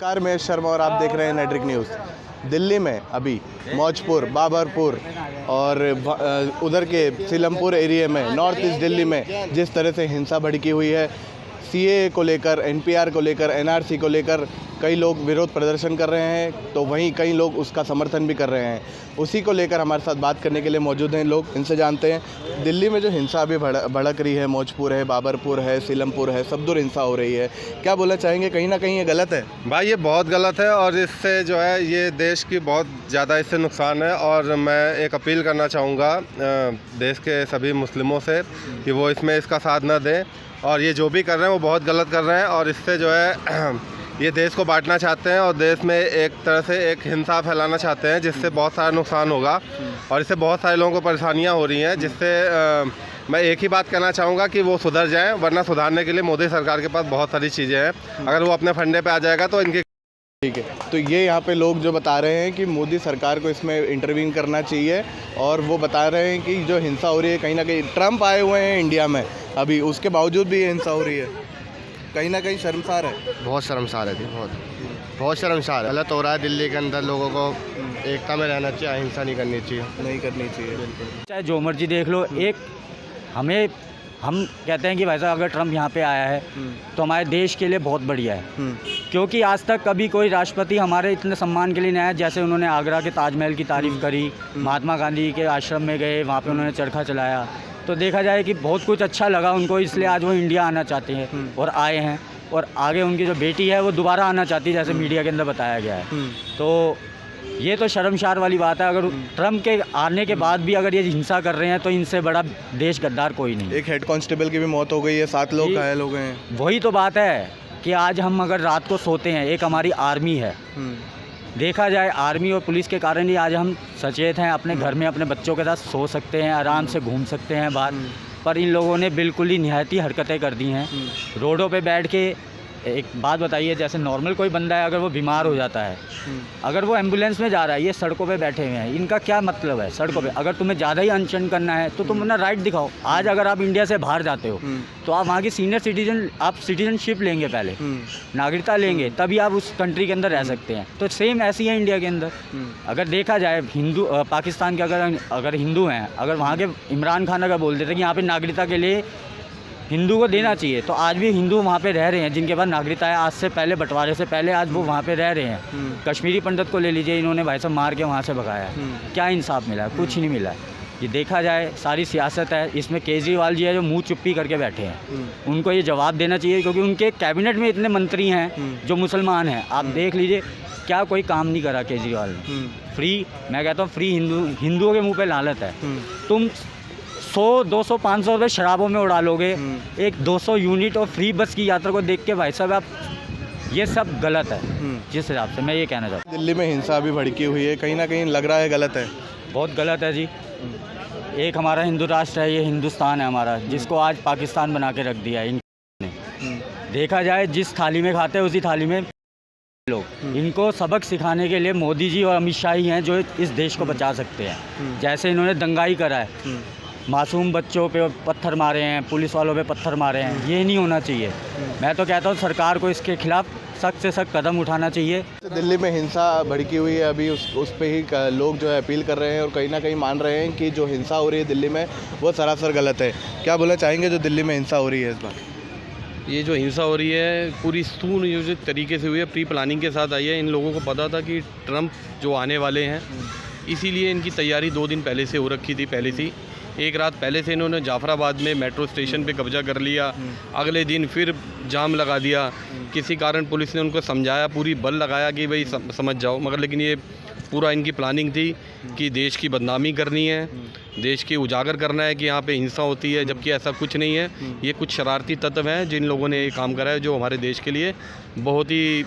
नमस्कार, मैं शर्मा और आप देख रहे हैं नेट्रिक न्यूज़। दिल्ली में अभी मौजपुर, बाबरपुर और उधर के सीलमपुर एरिया में नॉर्थ ईस्ट दिल्ली में जिस तरह से हिंसा भड़की हुई है, सीएए को लेकर, एनपीआर को लेकर, एनआरसी को लेकर कई लोग विरोध प्रदर्शन कर रहे हैं, तो वहीं कई लोग उसका समर्थन भी कर रहे हैं। उसी को लेकर हमारे साथ बात करने के लिए मौजूद हैं लोग, इनसे जानते हैं दिल्ली में जो हिंसा अभी भड़क रही है, मौजपुर है, बाबरपुर है, सीलमपुर है, सब दूर हिंसा हो रही है, क्या बोलना चाहेंगे? कहीं ना कहीं ये गलत है भाई, ये बहुत गलत है और इससे जो है ये देश की बहुत ज़्यादा इससे नुकसान है। और मैं एक अपील करना चाहूँगा देश के सभी मुस्लिमों से कि वो इसमें इसका साथ ना दें, और ये जो भी कर रहे हैं वो बहुत गलत कर रहे हैं और इससे जो है ये देश को बांटना चाहते हैं और देश में एक तरह से एक हिंसा फैलाना चाहते हैं, जिससे बहुत सारा नुकसान होगा और इससे बहुत सारे लोगों को परेशानियां हो रही हैं। जिससे मैं एक ही बात कहना चाहूँगा कि वो सुधर जाएं, वरना सुधारने के लिए मोदी सरकार के पास बहुत सारी चीज़ें हैं। अगर वो अपने फंडे पे आ जाएगा तो इनके ठीक है। तो ये यहाँ पे लोग जो बता रहे हैं कि मोदी सरकार को इसमें इंटरवीन करना चाहिए, और वो बता रहे हैं कि जो हिंसा हो रही है, कहीं ना कहीं ट्रम्प आए हुए हैं इंडिया में अभी, उसके बावजूद भी ये हिंसा हो रही है, कहीं ना कहीं शर्मसार है। बहुत शर्मसार है जी, बहुत शर्मसार है। गलत हो रहा है। दिल्ली के अंदर लोगों को एकता में रहना चाहिए, अहिंसा नहीं करनी चाहिए, नहीं करनी चाहिए। चाहे जो मर्जी देख लो, एक हम कहते हैं कि भाई साहब अगर ट्रम्प यहाँ पे आया है तो हमारे देश के लिए बहुत बढ़िया है, क्योंकि आज तक कभी कोई राष्ट्रपति हमारे इतने सम्मान के लिए नहीं आया। जैसे उन्होंने आगरा के ताजमहल की तारीफ़ करी, महात्मा गांधी के आश्रम में गए, वहाँ पे उन्होंने चरखा चलाया, तो देखा जाए कि बहुत कुछ अच्छा लगा उनको, इसलिए आज वो इंडिया आना चाहते हैं और आए हैं। और आगे उनकी जो बेटी है वो दोबारा आना चाहती है, जैसे मीडिया के अंदर बताया गया है। तो ये तो शर्मसार वाली बात है। अगर ट्रम्प के आने के बाद भी अगर ये हिंसा कर रहे हैं तो इनसे बड़ा देश गद्दार कोई नहीं। एक हेड कांस्टेबल की भी मौत हो गई है, 7 लोग घायल हो गए हैं। वही तो बात है कि आज हम अगर रात को सोते हैं, एक हमारी आर्मी है, देखा जाए आर्मी और पुलिस के कारण ही आज हम सचेत हैं, अपने घर में अपने बच्चों के साथ सो सकते हैं, आराम से घूम सकते हैं बाहर। पर इन लोगों ने बिल्कुल ही निहायती हरकतें कर दी हैं। रोडों पे बैठ के, एक बात बताइए, जैसे नॉर्मल कोई बंदा है, अगर वो बीमार हो जाता है, अगर वो एम्बुलेंस में जा रहा है, ये सड़कों पे बैठे हुए हैं, इनका क्या मतलब है सड़कों पे? अगर तुम्हें ज़्यादा ही अनशन करना है तो तुम अपना राइट दिखाओ। आज अगर आप इंडिया से बाहर जाते हो तो आप वहाँ की सीनियर सिटीजन, आप सिटीजनशिप लेंगे, पहले नागरिकता लेंगे, तभी आप उस कंट्री के अंदर रह सकते हैं। तो सेम ऐसी है इंडिया के अंदर। अगर देखा जाए हिंदू, पाकिस्तान के अगर हिंदू हैं, अगर वहाँ के इमरान खान अगर बोल देते कि यहाँ पर नागरिकता के लिए हिंदू को देना चाहिए, तो आज भी हिंदू वहाँ पे रह रहे हैं, जिनके पास नागरिकता है आज से पहले, बंटवारे से पहले, आज वो वहाँ पे रह रहे हैं। कश्मीरी पंडित को ले लीजिए, इन्होंने भाई साहब मार के वहाँ से भगाया है, क्या इंसाफ मिला है? कुछ नहीं मिला है। ये देखा जाए सारी सियासत है, इसमें केजरीवाल जी है जो मुँह चुप्पी करके बैठे हैं, उनको ये जवाब देना चाहिए, क्योंकि उनके कैबिनेट में इतने मंत्री हैं जो मुसलमान हैं। आप देख लीजिए, क्या कोई काम नहीं करा केजरीवाल ने। फ्री, मैं कहता हूँ फ्री हिंदुओं के मुँह पर लानत है। तुम 100, 200, 500 रुपये शराबों में उड़ा लोगे, एक 200 यूनिट और फ्री बस की यात्रा को देख के भाई साहब आप, ये सब गलत है। जिस हिसाब से मैं ये कहना चाहता हूँ, दिल्ली में हिंसा अभी भड़की हुई है, कहीं ना कहीं लग रहा है गलत है। बहुत गलत है जी। एक हमारा हिंदू राष्ट्र है, ये हिंदुस्तान है हमारा, जिसको आज पाकिस्तान बना के रख दिया है इनने। देखा जाए जिस थाली में खाते हैं उसी थाली में लोग। इनको सबक सिखाने के लिए मोदी जी और अमित शाह ही हैं जो इस देश को बचा सकते हैं। जैसे इन्होंने दंगाई करा है, मासूम बच्चों पे पत्थर मारे हैं, पुलिस वालों पे पत्थर मारे हैं, ये नहीं होना चाहिए। मैं तो कहता हूँ सरकार को इसके खिलाफ सख्त से सख्त कदम उठाना चाहिए। दिल्ली में हिंसा भड़की हुई है अभी, उस पे ही लोग जो है अपील कर रहे हैं और कहीं ना कहीं मान रहे हैं कि जो हिंसा हो रही है दिल्ली में वो सरासर गलत है। क्या बोलना चाहेंगे जो दिल्ली में हिंसा हो रही है इस बार? ये जो हिंसा हो रही है पूरी सुनियोजित तरीके से हुई है, प्री प्लानिंग के साथ आई है। इन लोगों को पता था कि ट्रम्प जो आने वाले हैं, इसीलिए इनकी तैयारी 2 दिन पहले से हो रखी थी। पहले से एक रात पहले से इन्होंने जाफराबाद में मेट्रो स्टेशन पे कब्जा कर लिया, अगले दिन फिर जाम लगा दिया। किसी कारण पुलिस ने उनको समझाया, पूरी बल लगाया कि भाई समझ जाओ, मगर लेकिन ये पूरा इनकी प्लानिंग थी कि देश की बदनामी करनी है, देश की उजागर करना है कि यहाँ पे हिंसा होती है, जबकि ऐसा कुछ नहीं है। ये कुछ शरारती तत्व हैं जिन लोगों ने ये काम करा है, जो हमारे देश के लिए बहुत ही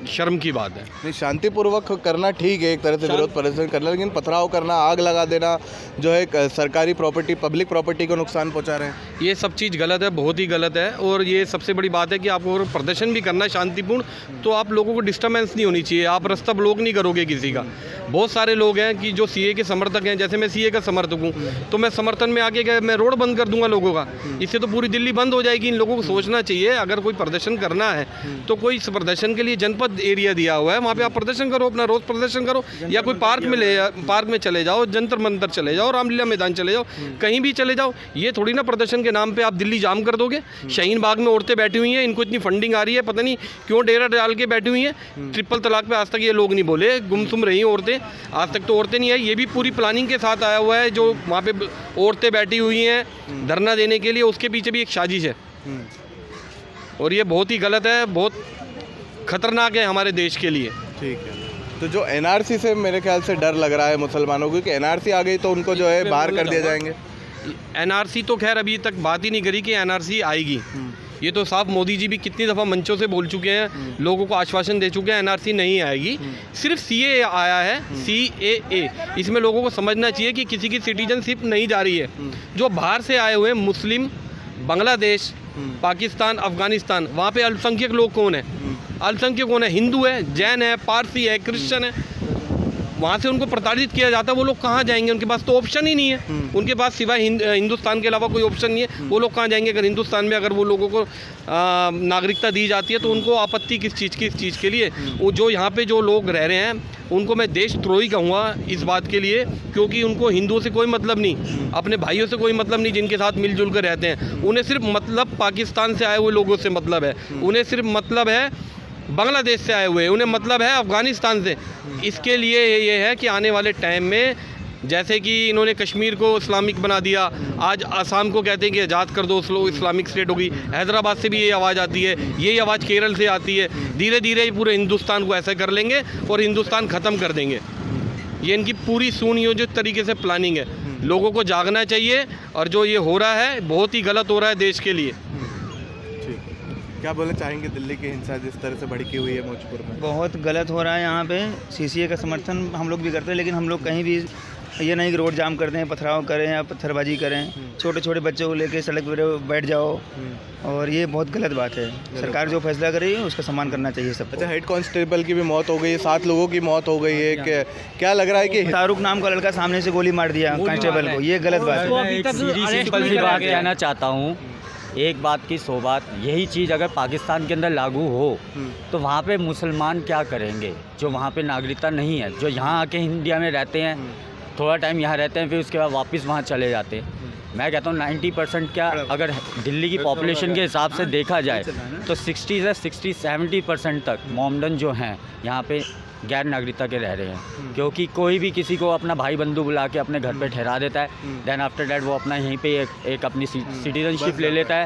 शर्म की बात है। नहीं, शांतिपूर्वक करना ठीक है, एक तरह से विरोध प्रदर्शन करना, लेकिन पथराव करना, आग लगा देना, जो है सरकारी प्रॉपर्टी, पब्लिक प्रॉपर्टी को नुकसान पहुंचा रहे हैं, ये सब चीज़ गलत है, बहुत ही गलत है। और ये सबसे बड़ी बात है कि आपको अगर प्रदर्शन भी करना है शांतिपूर्ण, तो आप लोगों को डिस्टर्बेंस नहीं होनी चाहिए, आप रास्ता ब्लॉक नहीं करोगे किसी का। बहुत सारे लोग हैं कि जो सीए के समर्थक हैं, जैसे मैं सीए का समर्थक हूँ, तो मैं समर्थन में आके मैं रोड बंद कर दूंगा लोगों का, इससे तो पूरी दिल्ली बंद हो जाएगी। इन लोगों को सोचना चाहिए, अगर कोई प्रदर्शन करना है तो कोई इस प्रदर्शन के लिए जनपद एरिया दिया हुआ है, वहाँ पे आप प्रदर्शन करो, अपना रोज़ प्रदर्शन करो, या कोई पार्क में चले जाओ, जंतर मंतर चले जाओ, रामलीला मैदान चले जाओ, कहीं भी चले जाओ। ये थोड़ी ना प्रदर्शन के नाम पे आप दिल्ली जाम कर दोगे। शाहीन बाग में औरतें बैठी हुई हैं, इनको इतनी फंडिंग आ रही है, पता नहीं क्यों डेरा डाल के बैठी हुई हैं। ट्रिपल तलाक पे आज तक ये लोग नहीं बोले, गुमसुम रही औरतें, आज तक तो औरतें नहीं आई। ये भी पूरी प्लानिंग के साथ आया हुआ है, जो वहाँ पे औरतें बैठी हुई हैं धरना देने के लिए, उसके पीछे भी एक साजिश है और ये बहुत ही गलत है, बहुत खतरनाक है हमारे देश के लिए। ठीक है, तो जो एनआरसी से मेरे ख्याल से डर लग रहा है मुसलमानों को कि एनआरसी आ गई तो उनको जो है बाहर कर दिया जाएंगे। एनआरसी तो खैर अभी तक बात ही नहीं करी कि एनआरसी आएगी। ये तो साफ मोदी जी भी कितनी दफ़ा मंचों से बोल चुके हैं, लोगों को आश्वासन दे चुके हैं एनआरसी नहीं आएगी, सिर्फ सीए आया है, CAA। इसमें लोगों को समझना चाहिए कि किसी की सिटीजनशिप नहीं जा रही है। जो बाहर से आए हुए मुस्लिम, बांग्लादेश, पाकिस्तान, अफ़गानिस्तान, वहाँ पे अल्पसंख्यक लोग कौन है? अल्पसंख्यक कौन है? हिंदू है, जैन है, पारसी है, क्रिश्चियन है। वहाँ से उनको प्रताड़ित किया जाता है, वो लोग कहाँ जाएंगे? उनके पास तो ऑप्शन ही नहीं है, उनके पास सिवाय हिंदुस्तान के अलावा कोई ऑप्शन नहीं है। वो लोग कहाँ जाएंगे? अगर हिंदुस्तान में अगर वो लोगों को नागरिकता दी जाती है तो उनको आपत्ति किस चीज़ के लिए? वो जो यहाँ पे जो लोग रह रहे हैं उनको मैं देशद्रोही कहूँगा इस बात के लिए, क्योंकि उनको हिंदुओं से कोई मतलब नहीं, अपने भाइयों से कोई मतलब नहीं जिनके साथ मिलजुल कर रहते हैं। उन्हें सिर्फ मतलब पाकिस्तान से आए हुए लोगों से मतलब है, उन्हें सिर्फ मतलब है बांग्लादेश से आए हुए, उन्हें मतलब है अफ़गानिस्तान से। इसके लिए ये है कि आने वाले टाइम में जैसे कि इन्होंने कश्मीर को इस्लामिक बना दिया, आज आसाम को कहते हैं कि आज़ाद कर दो, इस्लामिक स्टेट होगी। हैदराबाद से भी यही आवाज़ आती है, यही आवाज़ केरल से आती है। धीरे धीरे पूरे हिंदुस्तान को ऐसा कर लेंगे और हिंदुस्तान ख़त्म कर देंगे। ये इनकी पूरी सुनियोजित तरीके से प्लानिंग है। लोगों को जागना चाहिए, और जो ये हो रहा है बहुत ही गलत हो रहा है देश के लिए। क्या बोलना चाहेंगे? दिल्ली की हिंसा जिस तरह से भड़की हुई है मौजपुर में, बहुत गलत हो रहा है। यहाँ पे CCA का समर्थन हम लोग भी करते हैं, लेकिन हम लोग कहीं भी ये नहीं कि रोड जाम करते हैं, पथराव करें या पत्थरबाजी करें, छोटे छोटे बच्चों को लेके सड़क पर बैठ जाओ, और ये बहुत गलत बात है। सरकार जो फैसला कर रही है उसका सम्मान करना चाहिए सबको। अच्छा, हेड कांस्टेबल की भी मौत हो गई है, 7 लोगों की मौत हो गई है। क्या लग रहा है कि शाहरुख नाम का लड़का सामने से गोली मार दिया कांस्टेबल को, ये गलत बात है। मैं एक सीधी सिंपल सी बात कहना चाहता हूँ, एक बात की 100 बात। यही चीज़ अगर पाकिस्तान के अंदर लागू हो तो वहाँ पे मुसलमान क्या करेंगे? जो वहाँ पे नागरिकता नहीं है, जो यहाँ आके इंडिया में रहते हैं, थोड़ा टाइम यहाँ रहते हैं, फिर उसके बाद वापस वहाँ चले जाते हैं। मैं कहता हूँ 90% क्या, अगर दिल्ली की पॉपुलेशन के हिसाब से देखा जाए तो 60 से 60-70% तक मोमडन जो हैं यहाँ पे गैर नागरिकता के रह रहे हैं, क्योंकि कोई भी किसी को अपना भाई बंधु बुला के अपने घर पे ठहरा देता है, देन आफ्टर डैट वो अपना यहीं पे एक अपनी सिटीजनशिप ले लेता है।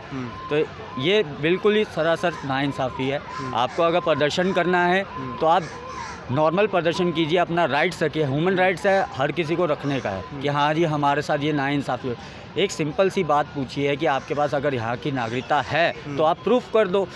तो ये बिल्कुल ही सरासर नाइंसाफ़ी है। आपको अगर प्रदर्शन करना है तो आप नॉर्मल प्रदर्शन कीजिए, अपना राइट्स है, ह्यूमन राइट्स है, हर किसी को रखने का है कि हाँ जी हमारे साथ ये नाइंसाफ़ी हो। एक सिंपल सी बात पूछी है कि आपके पास अगर यहाँ की नागरिकता है तो आप प्रूफ कर दो।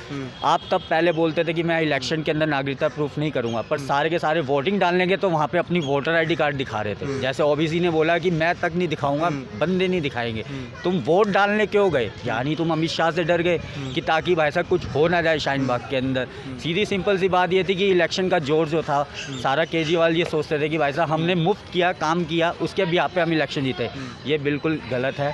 आप तब पहले बोलते थे कि मैं इलेक्शन के अंदर नागरिकता प्रूफ नहीं करूँगा, पर सारे के सारे वोटिंग डालने के तो वहाँ पे अपनी वोटर ID कार्ड दिखा रहे थे। जैसे OBC ने बोला कि मैं तक नहीं दिखाऊंगा, बंदे नहीं दिखाएंगे। तुम वोट डालने क्यों गए? यानी तुम अमित शाह से डर गए कि ताकि भाई साहब कुछ हो ना जाए शाहीन बाग के अंदर। सीधी सिंपल सी बात ये थी कि इलेक्शन का जोर जो था सारा, केजरीवाल ये सोचते थे कि भाई साहब हमने मुफ्त किया, काम किया, उसके भी यहाँ पे हम इलेक्शन जीते। ये बिल्कुल गलत है।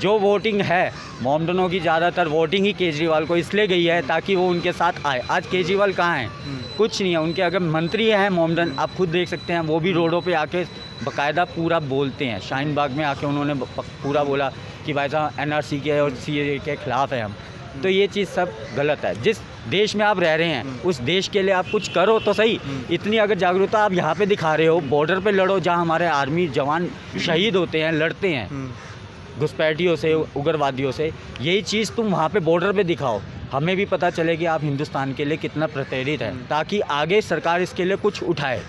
जो वोटिंग है, मोमडनों की ज़्यादातर वोटिंग ही केजरीवाल को इसलिए गई है ताकि वो उनके साथ आए। आज केजरीवाल कहाँ हैं? कुछ नहीं है। उनके अगर मंत्री हैं मोमडन, आप खुद देख सकते हैं, वो भी रोडों पे आके बाकायदा पूरा बोलते हैं। शाहीन बाग में आके उन्होंने पूरा बोला कि भाई साहब NRC के और CAA के ख़िलाफ़ है हम। तो ये चीज़ सब गलत है। जिस देश में आप रह रहे हैं उस देश के लिए आप कुछ करो तो सही। इतनी अगर जागरूकता आप यहाँ पे दिखा रहे हो, बॉर्डर पे लड़ो जहाँ हमारे आर्मी जवान शहीद होते हैं, लड़ते हैं घुसपैठियों से, उग्रवादियों से। यही चीज़ तुम वहाँ पे बॉर्डर पे दिखाओ, हमें भी पता चले कि आप हिंदुस्तान के लिए कितना प्रेरित है, ताकि आगे सरकार इसके लिए कुछ उठाए।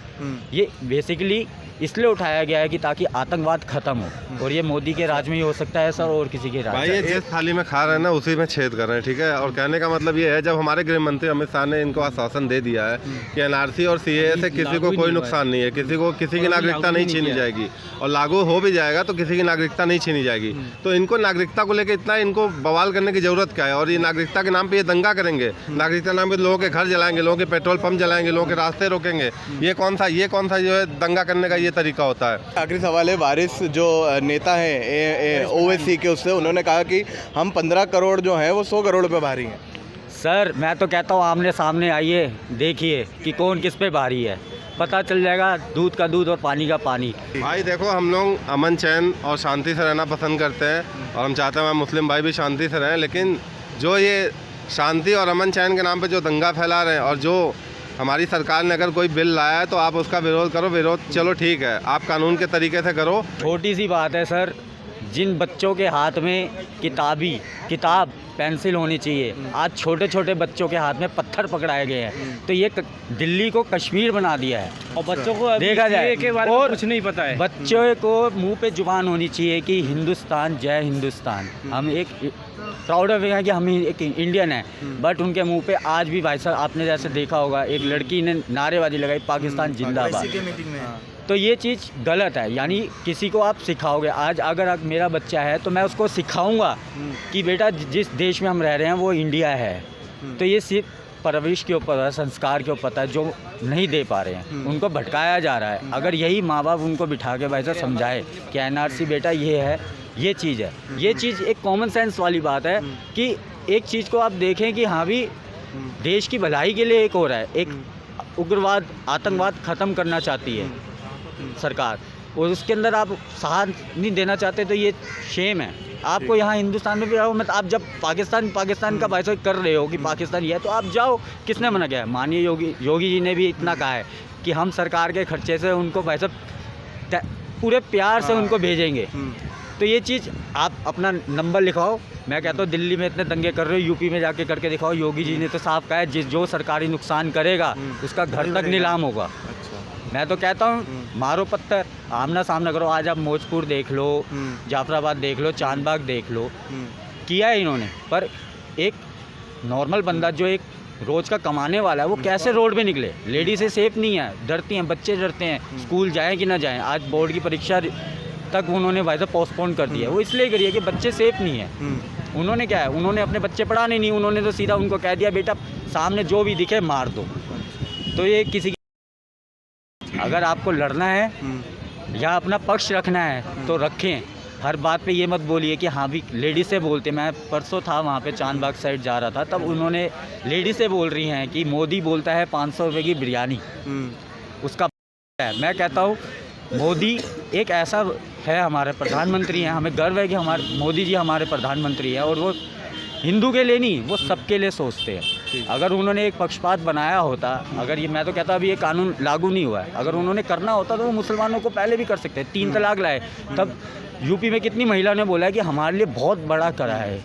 ये बेसिकली इसलिए उठाया गया है कि ताकि आतंकवाद खत्म हो, और ये मोदी के राज में ही हो सकता है सर, और किसी के राज भाई ये जिस थाली में खा रहे हैं ना उसी में छेद कर रहे हैं, ठीक है। और कहने का मतलब ये है, जब हमारे गृह मंत्री अमित शाह ने इनको आश्वासन दे दिया है कि NRC और CAA से किसी को कोई नुकसान नहीं है, किसी की नागरिकता नहीं छीनी जाएगी, और लागू हो भी जाएगा तो किसी की नागरिकता नहीं छीनी जाएगी, तो इनको नागरिकता को लेकर इतना इनको बवाल करने की जरूरत क्या है? और ये नागरिकता के नाम पर ये दंगा करेंगे, नागरिकता के नाम पर लोगों के घर जलाएंगे, लोगों के पेट्रोल पंप जलाएंगे, लोगों के रास्ते रोकेंगे। ये कौन सा जो है दंगा करने का ये तरीका होता है? आखिरी सवाल है, वारिस जो नेता हैं OWC के, उससे उन्होंने कहा कि हम 15 करोड़ जो हैं वो 100 करोड़ पे भारी हैं। सर मैं तो कहता हूँ आमने सामने आइए, देखिए कि कौन किस पे भारी है, पता चल जाएगा, दूध का दूध और पानी का पानी। भाई देखो, हम लोग अमन चैन और शांति से रहना पसंद करते हैं और हम चाहते हैं हमारे मुस्लिम भाई भी शांति से रहें, लेकिन जो ये शांति और अमन चैन के नाम पे जो दंगा फैला रहे हैं और जो हमारी सरकार ने अगर कोई बिल लाया है तो आप उसका विरोध करो, विरोध चलो ठीक है, आप कानून के तरीके से करो। छोटी सी बात है सर, जिन बच्चों के हाथ में किताब पेंसिल होनी चाहिए, आज छोटे छोटे बच्चों के हाथ में पत्थर पकड़ाए गए हैं, तो ये दिल्ली को कश्मीर बना दिया है। और बच्चों को देखा जाए के बारे में कुछ नहीं पता है। बच्चों को मुंह पे जुबान होनी चाहिए कि हिंदुस्तान जय हिंदुस्तान, हम एक प्राउड ऑफ है कि हम एक इंडियन है, बट उनके मुंह पे आज भी भाई साहब आपने जैसे देखा होगा एक लड़की ने नारेबाजी लगाई पाकिस्तान जिंदाबाद, तो ये चीज़ गलत है। यानी किसी को आप सिखाओगे, आज अगर मेरा बच्चा है तो मैं उसको सिखाऊंगा कि बेटा जिस देश में हम रह रहे हैं वो इंडिया है, तो ये सिर्फ परवरिश के ऊपर है, संस्कार के ऊपर है, जो नहीं दे पा रहे हैं उनको भटकाया जा रहा है। अगर यही माँ बाप उनको बिठा के भाई साहब समझाए कि एनआरसी बेटा ये है, ये चीज़ है, ये चीज़ एक कॉमन सेंस वाली बात है कि एक चीज़ को आप देखें कि हाँ भी देश की भलाई के लिए एक हो रहा है, एक उग्रवाद आतंकवाद ख़त्म करना चाहती है सरकार और उसके अंदर आप साथ नहीं देना चाहते, तो ये शेम है। आपको यहाँ हिंदुस्तान में भी रहो, मत आप जब पाकिस्तान का भाई साहब कर रहे हो कि पाकिस्तान ये है, तो आप जाओ, किसने मना किया है? माननीय योगी जी ने भी इतना कहा है कि हम सरकार के खर्चे से उनको भाई साहब पूरे प्यार से उनको भेजेंगे। तो ये चीज़ आप अपना नंबर लिखाओ। मैं कहता हूँ दिल्ली में इतने दंगे कर रहे हो, यूपी में जाके करके दिखाओ। योगी जी ने तो साफ कहा है जो सरकारी नुकसान करेगा उसका घर तक नीलाम होगा। मैं तो कहता हूँ मारो पत्थर, आमना सामना करो। आज आप मौजपुर देख लो, जाफराबाद देख लो, चांदबाग देख लो, किया है इन्होंने। पर एक नॉर्मल बंदा जो एक रोज़ का कमाने वाला है वो कैसे रोड पे निकले? लेडीज़ें सेफ नहीं है, डरती हैं, बच्चे डरते हैं, स्कूल जाएँ कि ना जाएँ। आज बोर्ड की परीक्षा तक उन्होंने भाई साहब पोस्टपोन कर दिया है। वो इसलिए करिए कि बच्चे सेफ नहीं है। उन्होंने क्या है, उन्होंने अपने बच्चे पढ़ाने नहीं, उन्होंने तो सीधा उनको कह दिया बेटा सामने जो भी दिखे मार दो। तो ये किसी अगर आपको लड़ना है या अपना पक्ष रखना है तो रखें। हर बात पे ये मत बोलिए कि हाँ भी लेडीज़ से बोलते। मैं परसों था वहाँ पे चांदबाग साइड जा रहा था, तब उन्होंने लेडीज़ से बोल रही हैं कि मोदी बोलता है 500 रुपये की बिरयानी उसका है। मैं कहता हूँ मोदी एक ऐसा है, हमारे प्रधानमंत्री हैं, हमें गर्व है कि हमारे मोदी जी हमारे प्रधानमंत्री हैं और वो हिंदू के लिए नहीं, वो सबके लिए सोचते हैं। अगर उन्होंने एक पक्षपात बनाया होता, अगर ये मैं तो कहता अभी ये कानून लागू नहीं हुआ है, अगर उन्होंने करना होता तो वो मुसलमानों को पहले भी कर सकते हैं। 3 तलाक लाए, तब यूपी में कितनी महिला ने बोला है कि हमारे लिए बहुत बड़ा करा है।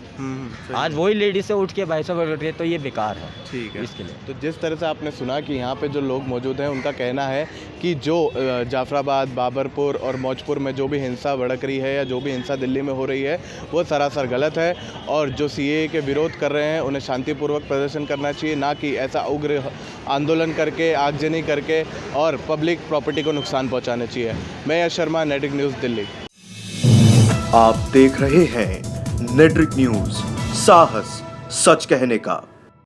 आज वही लेडीज से उठ के भाई साहब उठ रहे, तो ये बेकार है। ठीक है, इसके लिए तो जिस तरह से आपने सुना कि यहाँ पे जो लोग मौजूद हैं उनका कहना है कि जो जाफराबाद, बाबरपुर और मौजपुर में जो भी हिंसा भड़क रही है या जो भी हिंसा दिल्ली में हो रही है वो सरासर गलत है, और जो CAA के विरोध कर रहे हैं उन्हें शांतिपूर्वक प्रदर्शन करना चाहिए, ना कि ऐसा उग्र आंदोलन करके, आगजनी करके और पब्लिक प्रॉपर्टी को नुकसान पहुँचाना चाहिए। मैं यश शर्मा, नेटिक न्यूज़, दिल्ली। आप देख रहे हैं नेट्रिक न्यूज, साहस सच कहने का।